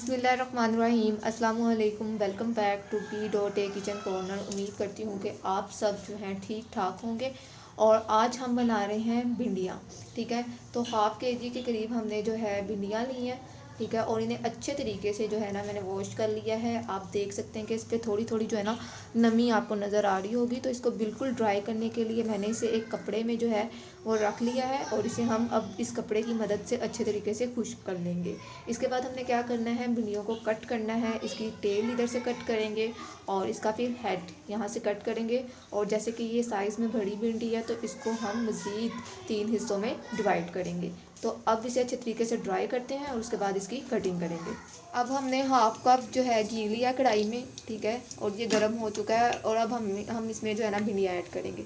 बिस्मिल्लाहिर्रहमानिर्रहीम अस्सलाम वालेकुम। Welcome back to B.A kitchen corner. उम्मीद करती हूँ कि आप सब जो हैं ठीक ठाक होंगे। और आज हम बना रहे हैं भिंडियाँ। ठीक है, तो हाफ़ kg के करीब हमने जो है भिंडियाँ ली हैं। ठीक है, और इन्हें अच्छे तरीके से जो है ना मैंने वॉश कर लिया है। आप देख सकते हैं कि इस पर थोड़ी थोड़ी जो है ना नमी आपको नज़र आ रही होगी। तो इसको बिल्कुल ड्राई करने के लिए मैंने इसे एक कपड़े में जो है वो रख लिया है, और इसे हम अब इस कपड़े की मदद से अच्छे तरीके से खुश्क कर लेंगे। इसके बाद हमने क्या करना है, भिंडियों को कट करना है। इसकी टेल इधर से कट करेंगे और इसका फिर हेड यहाँ से कट करेंगे। और जैसे कि ये साइज़ में बड़ी भिंडी है तो इसको हम मज़ीद 3 हिस्सों में डिवाइड करेंगे। तो अब इसे अच्छे तरीके से ड्राई करते हैं और उसके बाद इसकी कटिंग करेंगे। अब हमने हाफ़ कप जो है घी लिया कढ़ाई में। ठीक है, और ये गर्म हो चुका है। और अब हम इसमें जो है ना भिंडियाँ ऐड करेंगे।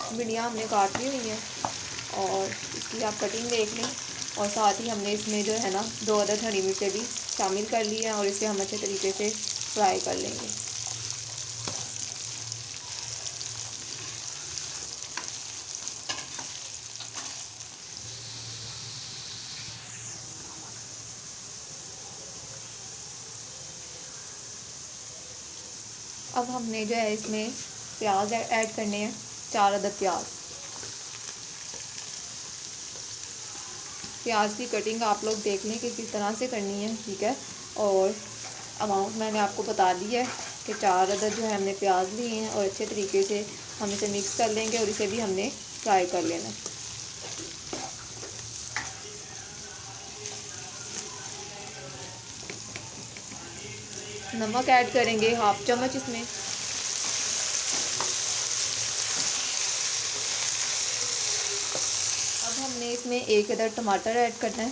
भिंडियाँ हमने काट ली हुई हैं और इसकी आप कटिंग देख लें। और साथ ही हमने इसमें जो है ना 2 अदद हरी मिर्चें भी शामिल कर ली हैं, और इसे हम अच्छे तरीके से फ्राई कर लेंगे। अब हमने जो है इसमें प्याज ऐड करने हैं, 4 अदद प्याज की कटिंग आप लोग देख लें कि किस तरह से करनी है। ठीक है, और अमाउंट मैंने आपको बता दी है कि 4 अदद जो है हमने प्याज लिए हैं, और अच्छे तरीके से हम इसे मिक्स कर लेंगे और इसे भी हमने फ्राई कर लेना है। नमक ऐड करेंगे 1/2 चम्मच इसमें। अब हमने इसमें 1 अदद टमाटर ऐड करना है।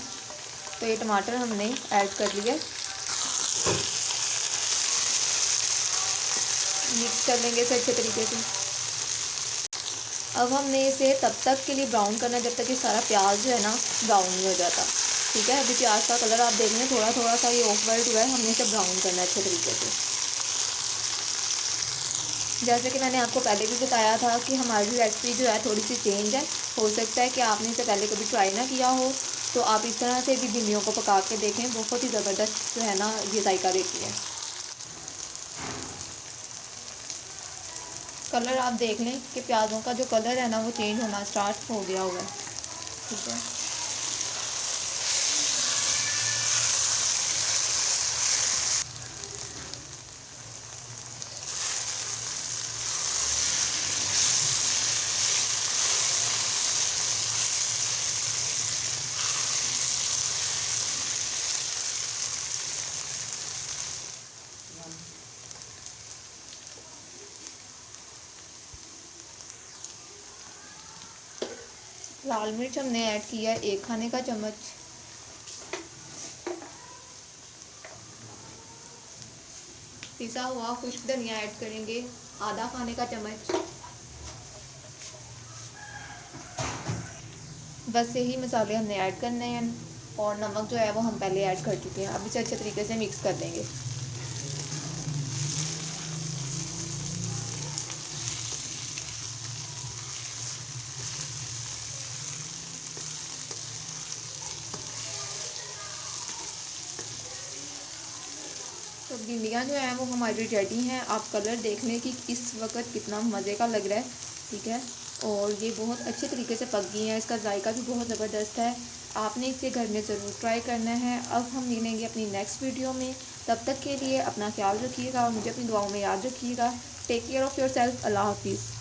तो ये टमाटर हमने ऐड कर लिया, मिक्स कर लेंगे इसे अच्छे तरीके से। अब हमने इसे तब तक के लिए ब्राउन करना है जब तक कि सारा प्याज जो है ना ब्राउन नहीं हो जाता। ठीक है, अभी प्याज का कलर आप देख लें, थोड़ा थोड़ा सा ये ऑफ वाइट हुआ है। हमने इसे ब्राउन करना है अच्छे तरीके से। जैसे कि मैंने आपको पहले भी बताया था कि हमारी रेसिपी जो है थोड़ी सी चेंज है। हो सकता है कि आपने इसे पहले कभी ट्राई ना किया हो, तो आप इस तरह से भी भिंडियों को पका के देखें। बहुत ही ज़बरदस्त जो है ना ये जायका देती है। कलर आप देख लें कि प्याज़ों का जो कलर है ना वो चेंज होना स्टार्ट हो गया हुआ है। ठीक है, लाल मिर्च हमने ऐड किया है 1 खाने का चम्मच। पिसा हुआ खुश्क धनिया ऐड करेंगे आधा खाने का चम्मच। बस यही मसाले हमने ऐड करने हैं, और नमक जो है वो हम पहले ऐड कर चुके हैं। अब इसे अच्छे तरीके से मिक्स कर देंगे। तो भिंडियाँ जो हैं वो हमारी रेडी हैं। आप कलर देख लें कि इस वक्त कितना मज़े का लग रहा है। ठीक है, और ये बहुत अच्छे तरीके से पक गई हैं। इसका जायका भी बहुत ज़बरदस्त है। आपने इसे घर में ज़रूर ट्राई करना है। अब हम मिलेंगे अपनी नेक्स्ट वीडियो में। तब तक के लिए अपना ख्याल रखिएगा और मुझे अपनी दुआओं में याद रखिएगा। Take care of yourself. अल्लाह हाफिज़।